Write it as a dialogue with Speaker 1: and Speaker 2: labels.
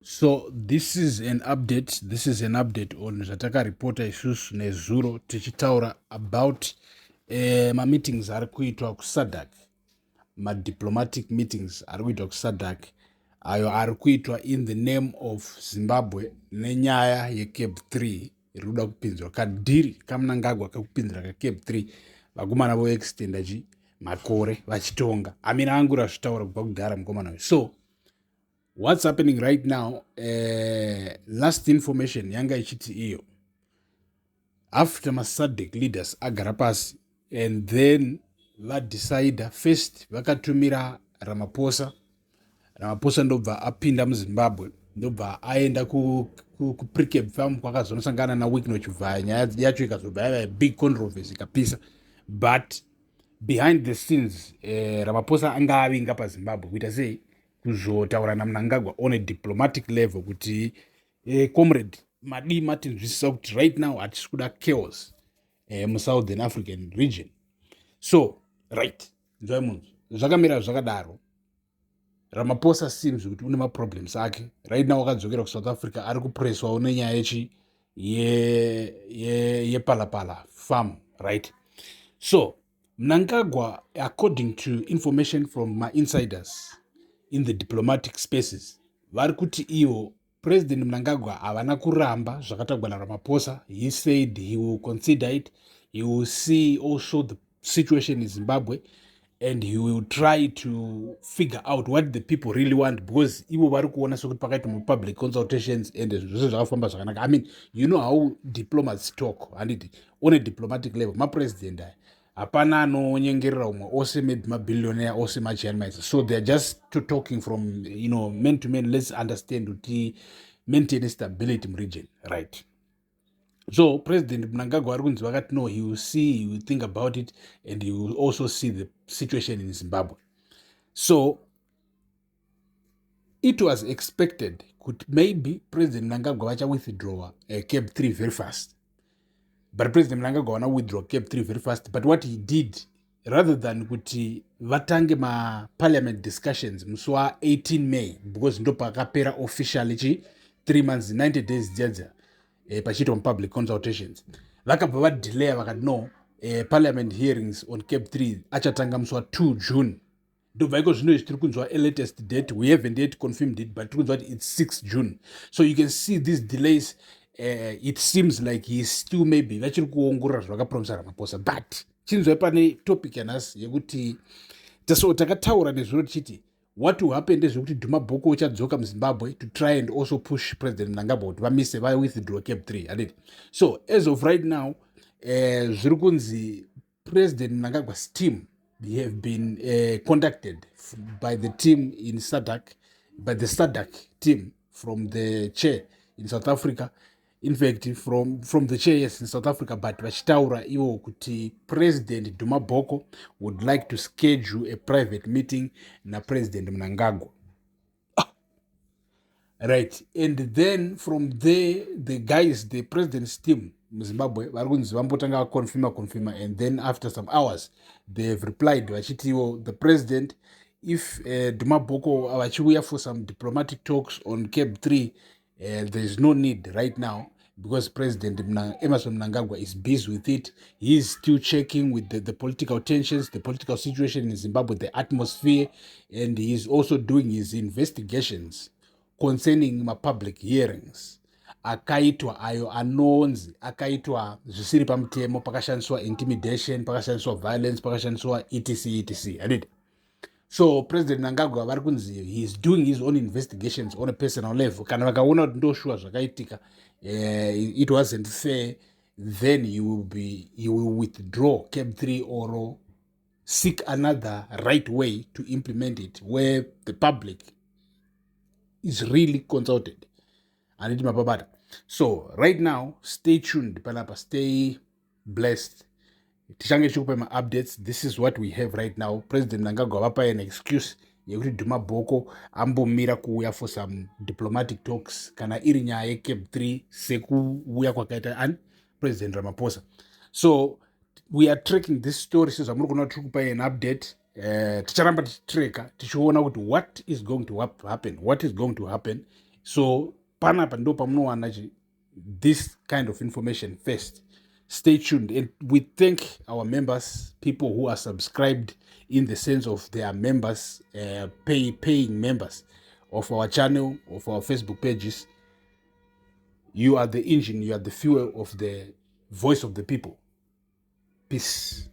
Speaker 1: So this is an update. This is an update on Zataka reporter isusu nezuro tichitaura about ma meetings ari kuitwa kuSADC, ma diplomatic meetings ari kuitwa kuSADC ayo ari kuitwa in the name of Zimbabwe nenyaya yeCape 3 iri kuda kupinzwa kadhiri kaMnangagwa kakupinzira kaCape 3 vakomana voextenda makore vachitonga amina angura zvitaura kubva kudhara mukomana. So what's happening right now, last information yanga ichiti iyo after maSADC leaders agara pasi and then vadecide first vakatumira Ramaphosa ndobva apinda muZimbabwe ndobva aenda kuprecap farm kwakazonosangana naWick Nochivhaya, nyaya yacho ikazobva yava big controversy ikapisa, but behind the scenes Ramaphosa anga avinga paZimbabwe kuita sei kuzotaura naMnangagwa on a diplomatic level kuti comrade madi matinzwisisa kuti right now hatisi kuda chaos muSouthern African region. So right nzwai munhu zvakamira zvakadaro. Ramaphosa seems kuti une maproblems ake right now akadzokera kuSouth Africa ari kupresswawo nenyaya yepalapala farm, right? So Mnangagwa, according to information from my insiders in the diplomatic spaces, vari kuti iwo President Mnangagwa havana kuramba zvakatagwa naRamaphosa. He said he will consider it, he will see also the situation in Zimbabwe, and he will try to figure out what the people really want, because ivo vari kuona sokuti pakaita public consultations and zvose zvakafamba zvakanaka. I mean, you know how diplomats talk, and on a diplomatic level mapresident aya hapana anonyengerera umwe ose maybe mabillionaire ose machairmans, so they're just talking from man to man. Let's understand kuti maintain stability region, right? So President Mnangagwa ari kunzi vakati no, he will see, he will think about it, and he will also see the situation in Zimbabwe. So it was expected could maybe President Mnangagwa vacha withdraw Cape 3 very fast, but President Mnangagwa wana withdraw Cape 3 very fast. But what he did, rather than kuti vatange ma parliament discussions musi wa 18 May, because ndo pakapera officially 3 months 90 days dzedza pachiitwa public consultations, vakabva vadelaya vakati no, parliament hearings on Cape 3 achatanga musi wa 2 June. Ndobva iko zvino izvi tiri kunzwa a latest date, we haven't yet confirmed it, but tiri kunzwa kuti it's 6 June. So you can see these delays. It seems like he is still maybe vachiri kuongorora zvakapromisa Ramaphosa, but chinzwai pane topic yanhasi yekuti takataura nezviro tichiti what will happen ndezvekuti Duma Boko uchadzoka muZimbabwe to try and also push President Mnangagwa kuti vamise withdraw Cape 3 aditi. So as of right now zviri kunzi President Mnangagwa's team, they have been contacted by the team in SADC, by the SADC team from the chair in South Africa. In fact, from the chair, yes, in South Africa, but vachitaura iwo kuti President Duma Boko would like to schedule a private meeting na President Mnangagwa. Right, and then from there, the guys, the president's team, Zimbabwe, confirm, and then after some hours, they have replied, the president, if Duma Boko achiuya for some diplomatic talks on Cape 3, there is no need right now, because President Emerson Mnangagwa is busy with it. He is still checking with the political tensions, the political situation in Zimbabwe, the atmosphere, and he is also doing his investigations concerning public hearings akaitwa ayo anonzi akaitwa zvisiri pamutemo, pakashandiswa intimidation, pakashandiswa violence, pakashandiswa etc adid. So President Mnangagwa vari kunzi he is doing his own investigations on a personal level. Kana vakaona kuti ndoshua zvakaitika, it wasn't fair, then he will withdraw Cape 3 or seek another right way to implement it where the public is really consulted. So right now, stay tuned, palapa, stay blessed. Tichange chikupa ma updates. This is what we have right now. President Mnangagwa vapa an excuse yekuti Duma Boko ambomira kuuya for some diplomatic talks kana iri nyaya Cape 3 sekuuya kwakaita and President Ramaphosa. So we are tracking this story. So I'm going to try an update. Ticharamba tichitreka tichiona kuti what is going to happen, So panapa ndo pamunowana this kind of information first. Stay tuned, and we thank our members, people who are subscribed in the sense of they are members, paying members of our channel, of our Facebook pages. You are the engine, you are the fuel of the voice of the people. Peace.